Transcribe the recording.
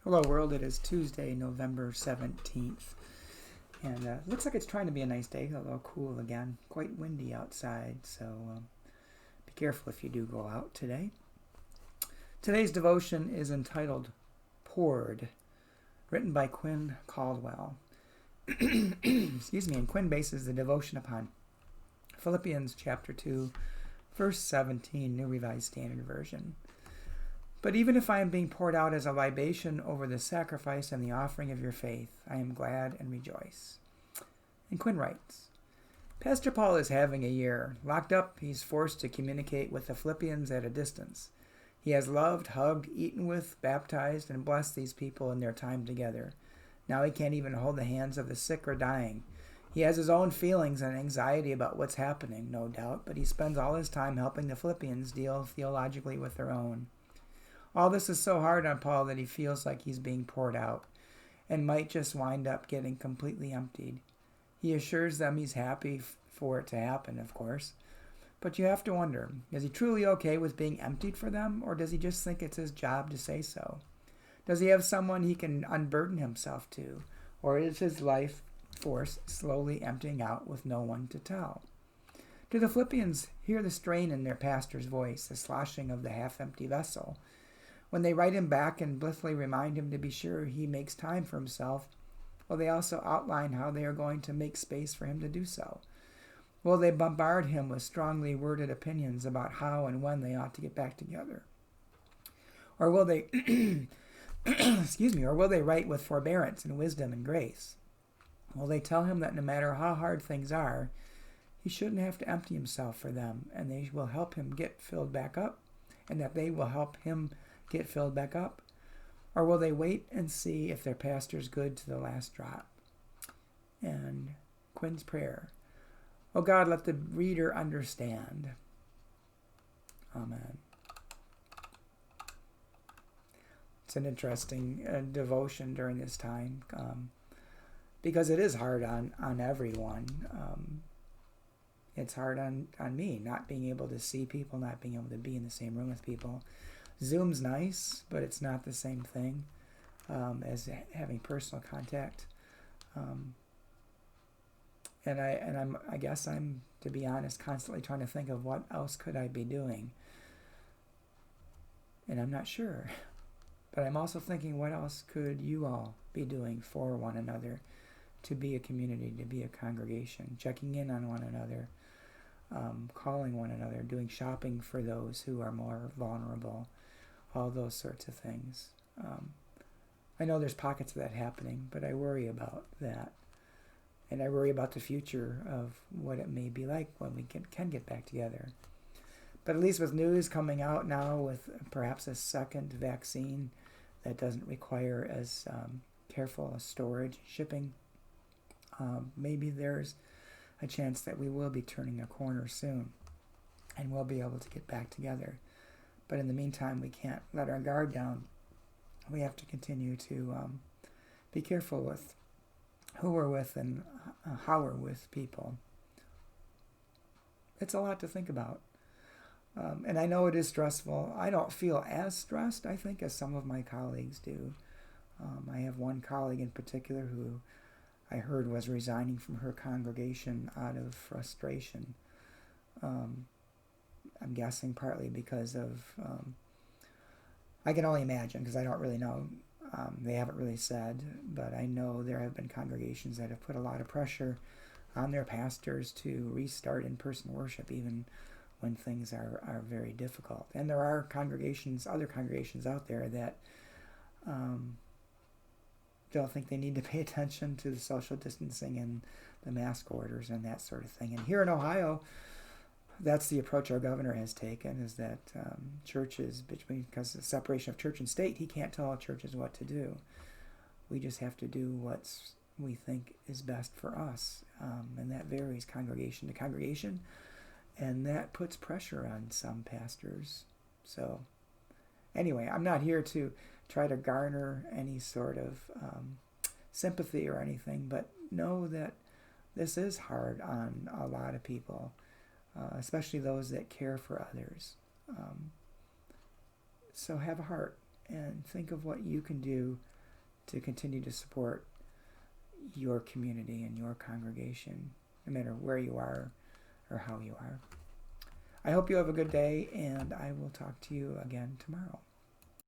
Hello world, it is Tuesday, November 17th, and looks like it's trying to be a nice day, a little cool again, quite windy outside, so be careful if you do go out today. Today's devotion is entitled Poured, written by Quinn Caldwell. Excuse me, and Quinn bases the devotion upon Philippians chapter 2, verse 17, New Revised Standard Version. But even if I am being poured out as a libation over the sacrifice and the offering of your faith, I am glad and rejoice. And Quinn writes, Pastor Paul is having a year. Locked up, he's forced to communicate with the Philippians at a distance. He has loved, hugged, eaten with, baptized, and blessed these people in their time together. Now he can't even hold the hands of the sick or dying. He has his own feelings and anxiety about what's happening, no doubt, but he spends all his time helping the Philippians deal theologically with their own. All this is so hard on Paul that he feels like he's being poured out and might just wind up getting completely emptied. He assures them he's happy for it to happen, of course. But you have to wonder, is he truly okay with being emptied for them, or does he just think it's his job to say so? Does he have someone he can unburden himself to, or is his life force slowly emptying out with no one to tell? Do the Philippians hear the strain in their pastor's voice, the sloshing of the half-empty vessel? When they write him back and blithely remind him to be sure he makes time for himself, will they also outline how they are going to make space for him to do so? Will they bombard him with strongly worded opinions about how and when they ought to get back together? Or will they or will they write with forbearance and wisdom and grace? Will they tell him that no matter how hard things are, he shouldn't have to empty himself for them, and they will help him get filled back up, and that they will help him get filled back up? Or will they wait and see if their pastor's good to the last drop? And Quinn's prayer. Oh God, let the reader understand. Amen. It's an interesting devotion during this time because it is hard on everyone. It's hard on me, not being able to see people, not being able to be in the same room with people. Zoom's nice, but it's not the same thing as having personal contact. And I guess I'm, to be honest, constantly trying to think of what else could I be doing. And I'm not sure. But I'm also thinking, what else could you all be doing for one another, to be a community, to be a congregation, checking in on one another, calling one another, doing shopping for those who are more vulnerable, all those sorts of things. I know there's pockets of that happening, but I worry about that. And I worry about the future of what it may be like when we can get back together. But at least with news coming out now with perhaps a second vaccine that doesn't require as careful a storage, shipping, maybe there's a chance that we will be turning a corner soon and we'll be able to get back together. But in the meantime, we can't let our guard down. We have to continue to be careful with who we're with and how we're with people. It's a lot to think about. And I know it is stressful. I don't feel as stressed, I think, as some of my colleagues do. I have one colleague in particular who I heard was resigning from her congregation out of frustration. I'm guessing partly because of, I can only imagine because I don't really know. They haven't really said, but I know there have been congregations that have put a lot of pressure on their pastors to restart in-person worship, even when things are very difficult. And there are other congregations out there that don't think they need to pay attention to the social distancing and the mask orders and that sort of thing. And here in Ohio, that's the approach our governor has taken, is that churches, because of the separation of church and state, he can't tell churches what to do. We just have to do what we think is best for us. And that varies congregation to congregation. And that puts pressure on some pastors. So anyway, I'm not here to try to garner any sort of sympathy or anything, but know that this is hard on a lot of people. Especially those that care for others. So have a heart. and think of what you can do to continue to support your community and your congregation, no matter where you are or how you are. I hope you have a good day, and I will talk to you again tomorrow.